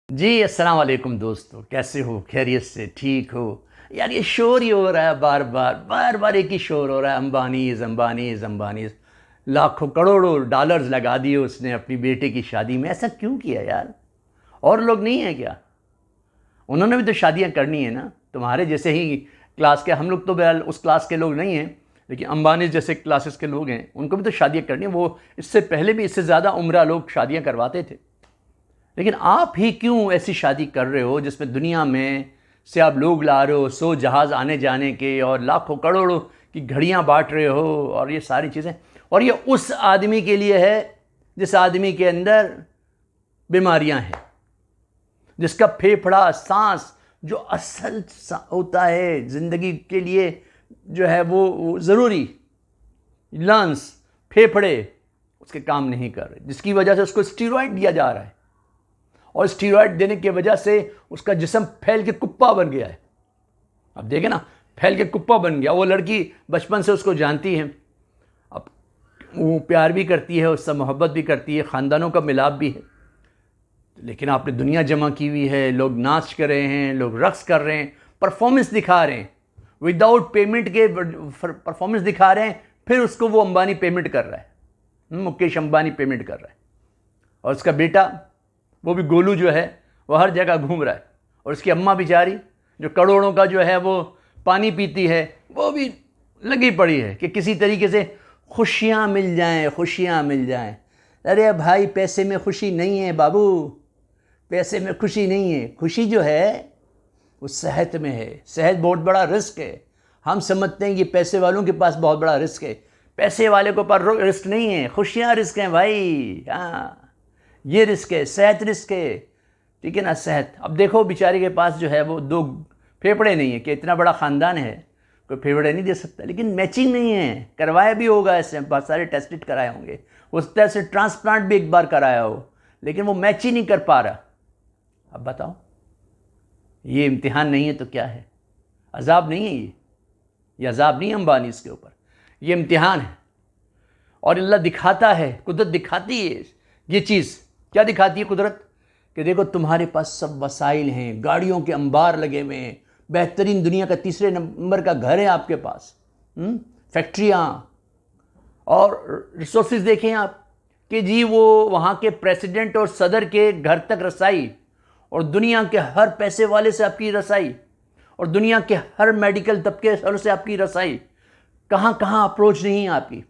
जी, अस्सलाम वालेकुम दोस्तों, कैसे हो? खैरियत से? ठीक हो? यार ये शोर ही हो रहा है बार-बार एक ही शोर हो रहा है, अंबानीज़। लाखों करोड़ों डॉलर्स लगा दिए उसने अपनी बेटे की शादी में, ऐसा क्यों किया यार? और लोग नहीं हैं क्या? उन्होंने भी तो शादियाँ करनी है ना, तुम्हारे जैसे ही क्लास के। हम लोग तो बहरहाल उस क्लास के लोग नहीं हैं, लेकिन अंबानी जैसे क्लासेस के लोग हैं, उनको भी तो शादियाँ करनी है। वो इससे पहले भी इससे ज़्यादा उम्रा लोग शादियाँ करवाते थे। लेकिन आप ही क्यों ऐसी शादी कर रहे हो जिसमें दुनिया में से आप लोग ला रहे हो, 100 जहाज़ आने जाने के, और लाखों करोड़ों की घड़ियां बांट रहे हो, और ये सारी चीज़ें। और ये उस आदमी के लिए है जिस आदमी के अंदर बीमारियां हैं, जिसका फेफड़ा, सांस जो असल होता है ज़िंदगी के लिए, जो है वो ज़रूरी लंग्स, फेफड़े उसके काम नहीं कर रहे, जिसकी वजह से उसको स्टीरॉयड दिया जा रहा है। और स्टीरॉयड देने की वजह से उसका जिस्म फैल के कुप्पा बन गया है। अब देखें ना, फैल के कुप्पा बन गया। वो लड़की बचपन से उसको जानती है, अब वो प्यार भी करती है, उससे मोहब्बत भी करती है, ख़ानदानों का मिलाप भी है। लेकिन आपने दुनिया जमा की हुई है, लोग नाच कर रहे हैं, लोग रक्स कर रहे हैं, परफॉर्मेंस दिखा रहे हैं, विदाउट पेमेंट के परफॉर्मेंस दिखा रहे हैं। फिर उसको वो अंबानी पेमेंट कर रहा है, मुकेश अंबानी पेमेंट कर रहा है। और उसका बेटा, वो भी गोलू जो है, वो हर जगह घूम रहा है। और उसकी अम्मा बेचारी जो करोड़ों का जो है वो पानी पीती है, वो भी लगी पड़ी है कि किसी तरीके से खुशियाँ मिल जाएं, खुशियाँ मिल जाएं। अरे भाई, पैसे में खुशी नहीं है बाबू, पैसे में खुशी नहीं है। खुशी जो है वो सेहत में है। सेहत बहुत बड़ा रिस्क है। हम समझते हैं कि पैसे वालों के पास बहुत बड़ा रिस्क है, पैसे वाले के पास रिस्क नहीं है, खुशियाँ रिस्क हैं भाई। हाँ, ये रिस्क है, सेहत रिस्क है, ठीक है ना, सेहत। अब देखो बेचारे के पास जो है वो 2 फेफड़े नहीं है, कि इतना बड़ा ख़ानदान है, कोई फेफड़े नहीं दे सकता, लेकिन मैचिंग नहीं है। करवाया भी होगा, ऐसे बहुत सारे टेस्ट कराए होंगे, उस तरह से ट्रांसप्लांट भी एक बार कराया हो, लेकिन वो मैच ही नहीं कर पा रहा। अब बताओ, ये इम्तिहान नहीं है तो क्या है? अजाब नहीं है ये अजाब नहीं है अंबानी इसके ऊपर, ये इम्तिहान है। और अल्लाह दिखाता है, कुदरत दिखाती है ये चीज़। क्या दिखाती है कुदरत? कि देखो तुम्हारे पास सब वसाइल हैं, गाड़ियों के अंबार लगे हुए हैं, बेहतरीन दुनिया का 3 नंबर का घर है आपके पास, फैक्ट्रियाँ और रिसोर्सेज देखें आप, कि जी वो वहाँ के प्रेसिडेंट और सदर के घर तक रसाई, और दुनिया के हर पैसे वाले से आपकी रसाई, और दुनिया के हर मेडिकल तबके से आपकी रसाई। कहाँ कहाँ अप्रोच नहीं है आपकी,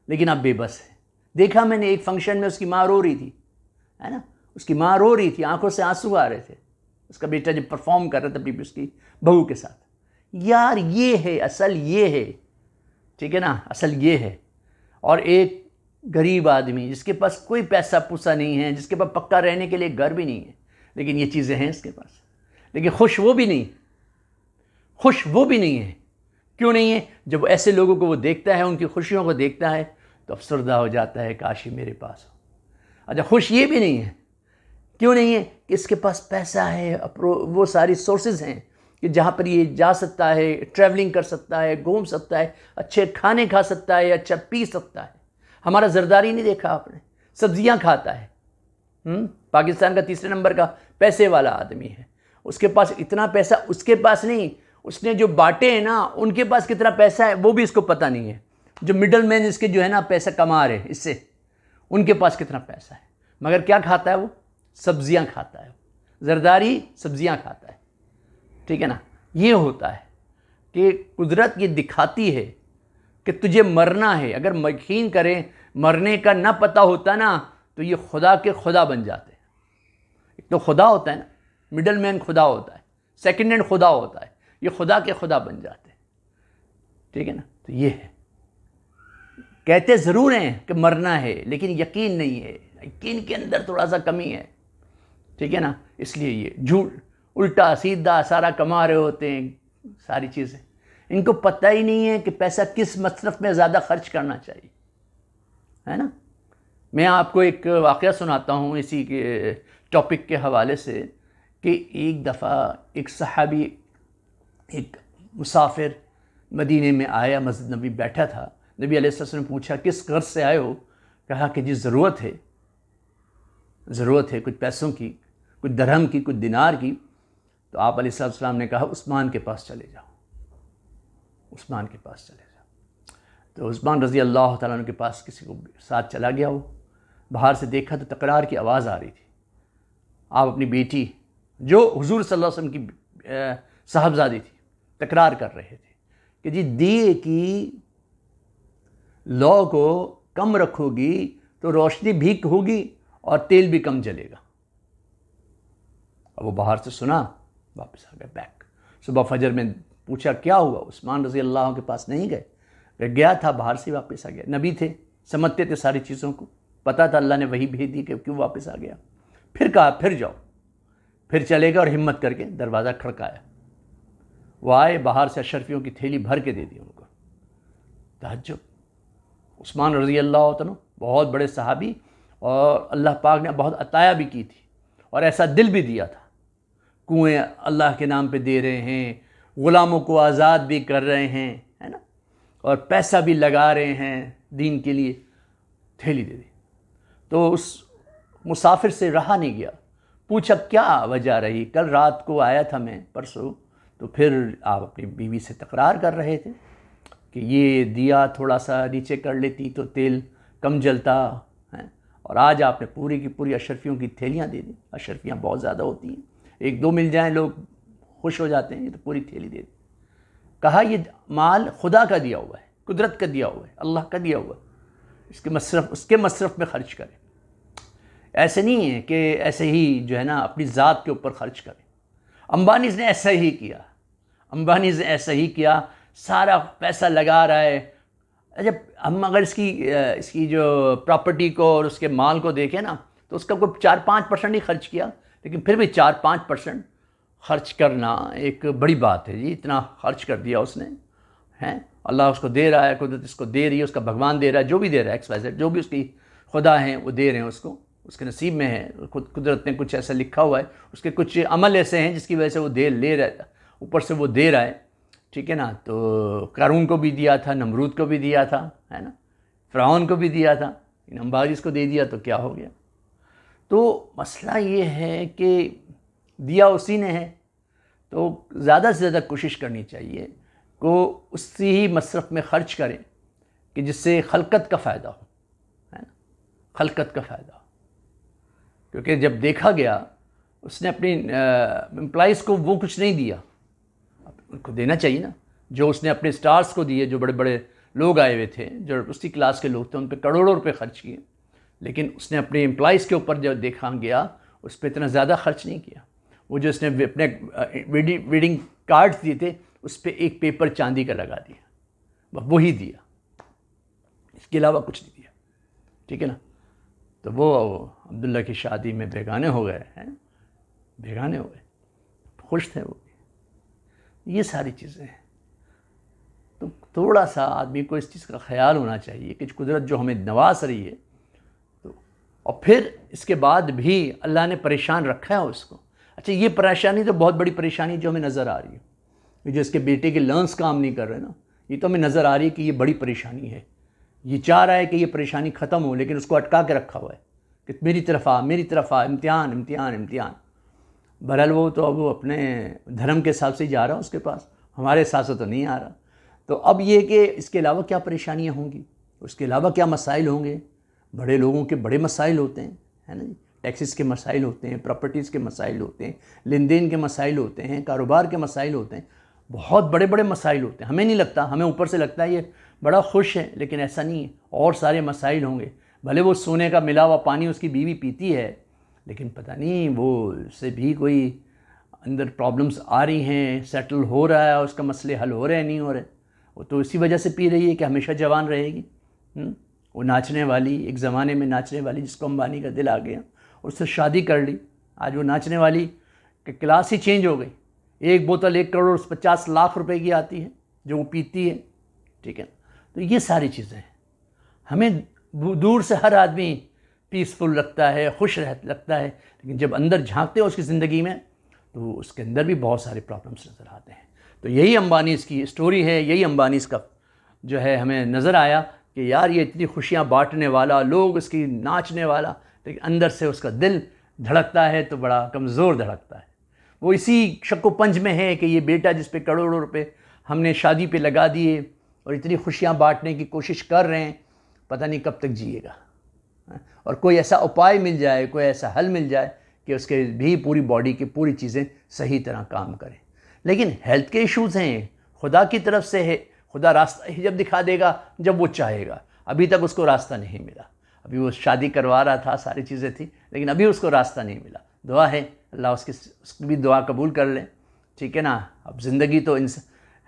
लेकिन आप बेबस है। देखा मैंने एक फंक्शन में, उसकी माँ रो रही थी, है ना, उसकी माँ रो रही थी, आंखों से आंसू आ रहे थे। उसका बेटा जब परफॉर्म कर रहा था बीबी उसकी बहू के साथ। यार ये है असल, ये है, ठीक है ना, असल ये है। और एक गरीब आदमी जिसके पास कोई पैसा पूसा नहीं है, जिसके पास पक्का रहने के लिए घर भी नहीं है, लेकिन ये चीज़ें हैं इसके पास, लेकिन खुश वो भी नहीं, खुश वो भी नहीं है। क्यों नहीं है? जब ऐसे लोगों को वो देखता है, उनकी खुशियों को देखता है, तो अफसरदा हो जाता है, काश ही मेरे पास हो। अच्छा, खुश ये भी नहीं है। क्यों नहीं है? कि इसके पास पैसा है, वो सारी सोर्सेज हैं कि जहाँ पर ये जा सकता है, ट्रैवलिंग कर सकता है, घूम सकता है, अच्छे खाने खा सकता है, अच्छा पी सकता है। हमारा जरदारी नहीं देखा आपने? सब्जियाँ खाता है। पाकिस्तान का 3 नंबर का पैसे वाला आदमी है। उसके पास इतना पैसा, उसके पास नहीं, उसने जो बांटे हैं ना, उनके पास कितना पैसा है वो भी इसको पता नहीं है। जो मिडल मैन इसके जो है ना पैसा कमा रहे इससे, उनके पास कितना पैसा है। मगर क्या खाता है वो? सब्जियां खाता है, जरदारी सब्जियां खाता है, ठीक है ना। ये होता है कि कुदरत ये दिखाती है कि तुझे मरना है। अगर यकीन करें, मरने का ना पता होता ना, तो ये खुदा के खुदा बन जाते। एक तो खुदा होता है ना, मिडल मैन खुदा होता है, सेकेंड हैंड खुदा होता है, ये खुदा के खुदा बन जाते, ठीक है ना। तो ये है, कहते ज़रूर हैं कि मरना है, लेकिन यकीन नहीं है, यकीन के अंदर थोड़ा सा कमी है, ठीक है ना। इसलिए ये झूठ, उल्टा सीधा सारा कमा रहे होते हैं सारी चीज़ें। इनको पता ही नहीं है कि पैसा किस मसरफ में ज़्यादा खर्च करना चाहिए, है ना। मैं आपको एक वाक़या सुनाता हूँ इसी के टॉपिक के हवाले से, कि एक दफ़ा एक सहाबी, एक मुसाफिर मदीने में आया, मस्जिद नबी बैठा था। नबी अलैहिस्सलाम ने पूछा, किस गर्ज से आए हो? कहा कि जी ज़रूरत है कुछ पैसों की, कुछ दरहम की, कुछ दिनार की। तो आप अलैहिस्सलाम ने कहा उस्मान के पास चले जाओ, उस्मान के पास चले जाओ। तो उस्मान रज़ी अल्लाह तआला अन्हु के पास किसी को साथ चला गया। वो बाहर से देखा तो तकरार की आवाज़ आ रही थी। आप अपनी बेटी जो हुजूर सल्लल्लाहु अलैहि वसल्लम की साहबजादी थी, तकरार कर रहे थे कि जी दिए की लौ को कम रखोगी तो रोशनी भी होगी और तेल भी कम जलेगा। अब वो बाहर से सुना, वापस आ गए बैक। सुबह फजर में पूछा क्या हुआ, उस्मान रज़ी अल्लाह के पास नहीं गए? गया था, बाहर से वापस आ गया। नबी थे, समझते थे सारी चीज़ों को, पता था अल्लाह ने वही भेज दी कि क्यों वापस आ गया। फिर कहा फिर जाओ, फिर चले गए और हिम्मत करके दरवाज़ा खड़काया। वो आए, बाहर से अशरफियों की थैली भर के दे दी उनको। तहज्जुब। उस्मान रज़ी अल्लाह तआला बहुत बड़े सहाबी, और अल्लाह पाक ने बहुत अताया भी की थी और ऐसा दिल भी दिया था। कुएँ अल्लाह के नाम पे दे रहे हैं, ग़ुलामों को आज़ाद भी कर रहे हैं, है ना, और पैसा भी लगा रहे हैं दीन के लिए। थैली दे दी तो उस मुसाफिर से रहा नहीं गया। पूछा क्या वजह रही? कल रात को आया था मैं, परसों, तो फिर आप अपनी बीवी से तकरार कर रहे थे कि ये दिया थोड़ा सा नीचे कर लेती तो तेल कम जलता है, और आज आपने पूरी की पूरी अशरफियों की थैलियाँ दे दी। अशरफियाँ बहुत ज़्यादा होती हैं, एक दो मिल जाएं लोग खुश हो जाते हैं, ये तो पूरी थैली दे दी। कहा ये माल खुदा का दिया हुआ है, कुदरत का दिया हुआ है, अल्लाह का दिया हुआ है, उसके मसरफ़ में ख़र्च करें। ऐसे नहीं है कि ऐसे ही जो है ना अपनी ज़ात के ऊपर ख़र्च करें। अंबानीज़ ने ऐसा ही किया, अंबानीज़ ने ऐसा ही किया, सारा पैसा लगा रहा है। जब हम अगर इसकी जो प्रॉपर्टी को और उसके माल को देखें ना, तो उसका कोई 4-5% ही खर्च किया, लेकिन फिर भी 4-5% खर्च करना एक बड़ी बात है जी। इतना खर्च कर दिया उसने, हैं, अल्लाह उसको दे रहा है, कुदरत इसको दे रही है, उसका भगवान दे रहा है, जो भी दे रहा है, XYZ जो भी उसकी खुदा हैं वो दे रहे हैं उसको, उसके नसीब में है। कुदरत ने कुछ ऐसा लिखा हुआ है, उसके कुछ अमल ऐसे हैं जिसकी वजह से वो ले रहा है, ऊपर से वो दे रहा है, ठीक है ना। तो कारून को भी दिया था, नमरूद को भी दिया था, है ना, फ़िरौन को भी दिया था, इन अंबारीज़ को दे दिया तो क्या हो गया। तो मसला ये है कि दिया उसी ने है, तो ज़्यादा से ज़्यादा कोशिश करनी चाहिए को उसी ही मसरफ़ में ख़र्च करें कि जिससे खलकत का फ़ायदा हो, है ना, खलकत का फ़ायदा हो। क्योंकि जब देखा गया उसने अपनी एम्प्लॉइज़ को वो कुछ नहीं दिया, उनको देना चाहिए ना, जो उसने अपने स्टार्स को दिए, जो बड़े बड़े लोग आए हुए थे, जो उसी क्लास के लोग थे, उन पर करोड़ों रुपए खर्च किए, लेकिन उसने अपने एम्प्लॉइज़ के ऊपर जब देखा गया उस पर इतना ज़्यादा खर्च नहीं किया। वो जो उसने अपने वेडिंग कार्ड्स दिए थे उस पर एक पेपर चांदी का लगा दिया, वही दिया, इसके अलावा कुछ नहीं दिया, ठीक है ना। तो वो अब्दुल्ला की शादी में बेगाने हो गए हैं, बेगाने हो गए, खुश थे वो। ये सारी चीज़ें हैं। तो थोड़ा सा आदमी को इस चीज़ का ख्याल होना चाहिए कि कुदरत जो हमें नवाज रही है, तो और फिर इसके बाद भी अल्लाह ने परेशान रखा है उसको। अच्छा, ये परेशानी तो बहुत बड़ी परेशानी जो हमें नज़र आ रही है, जो इसके बेटे के लंग्स काम नहीं कर रहे ना, ये तो हमें नज़र आ रही है कि ये बड़ी परेशानी है। ये चाह रहा है कि ये परेशानी ख़त्म हो, लेकिन उसको अटका के रखा हुआ है कि मेरी तरफ आ, मेरी तरफ आ, इम्तिहान इम्तिहान इम्तिहान। बहरहाल वो तो अब वो अपने धर्म के हिसाब से ही जा रहा है उसके पास, हमारे हिसाब से तो नहीं आ रहा। तो अब ये कि इसके अलावा क्या परेशानियाँ होंगी, उसके अलावा क्या मसाइल होंगे। बड़े लोगों के बड़े मसाइल होते हैं, है ना जी, टैक्सेस के मसाइल होते हैं, प्रॉपर्टीज़ के मसाइल होते हैं, लेन देन के मसाइल होते हैं, कारोबार के मसाइल होते हैं, बहुत बड़े बड़े मसाइल होते हैं। हमें नहीं लगता, हमें ऊपर से लगता है ये बड़ा खुश है, लेकिन ऐसा नहीं है, और सारे मसाइल होंगे। भले वो सोने का मिला हुआ पानी उसकी बीवी पीती है, लेकिन पता नहीं वो से भी कोई अंदर प्रॉब्लम्स आ रही हैं, सेटल हो रहा है, उसका मसले हल हो रहे हैं नहीं हो रहे। वो तो इसी वजह से पी रही है कि हमेशा जवान रहेगी। वो नाचने वाली, एक ज़माने में नाचने वाली, जिसको अंबानी का दिल आ गया, उससे शादी कर ली, आज वो नाचने वाली कि क्लास ही चेंज हो गई। एक बोतल 1 करोड़ 50 लाख रुपए की आती है जो वो पीती है, ठीक है। तो ये सारी चीज़ें हैं। हमें दूर से हर आदमी पीसफुल लगता है, खुश लगता है, लेकिन जब अंदर झांकते हो उसकी ज़िंदगी में तो उसके अंदर भी बहुत सारे प्रॉब्लम्स नज़र आते हैं। तो यही अंबानीज़ की स्टोरी है, यही अंबानीज़ का जो है हमें नज़र आया कि यार ये इतनी खुशियाँ बांटने वाला, लोग उसकी नाचने वाला, लेकिन अंदर से उसका दिल धड़कता है तो बड़ा कमज़ोर धड़कता है। वो इसी शक्को पंज में है कि ये बेटा जिस पे करोड़ों रुपए हमने शादी पे लगा दिए और इतनी खुशियाँ बांटने की कोशिश कर रहे हैं, पता नहीं कब तक जिएगा। और कोई ऐसा उपाय मिल जाए, कोई ऐसा हल मिल जाए कि उसके भी पूरी बॉडी की पूरी चीज़ें सही तरह काम करें। लेकिन हेल्थ के इश्यूज़ हैं, खुदा की तरफ से है, खुदा रास्ता ही जब दिखा देगा जब वो चाहेगा। अभी तक उसको रास्ता नहीं मिला। अभी वो शादी करवा रहा था, सारी चीज़ें थी, लेकिन अभी उसको रास्ता नहीं मिला। दुआ है अल्लाह उसकी भी दुआ कबूल कर ले, ठीक है ना। अब ज़िंदगी तो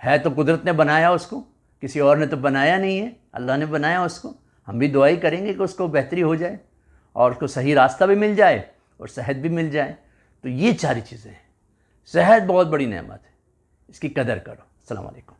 है तो कुदरत ने बनाया उसको, किसी और ने तो बनाया नहीं है, अल्लाह ने बनाया उसको। हम भी दुआ ही करेंगे कि उसको बेहतरी हो जाए और उसको सही रास्ता भी मिल जाए और सेहत भी मिल जाए। तो ये सारी चीज़ें हैं। सेहत बहुत बड़ी नेमत है, इसकी कदर करो। अस्सलाम वालेकुम।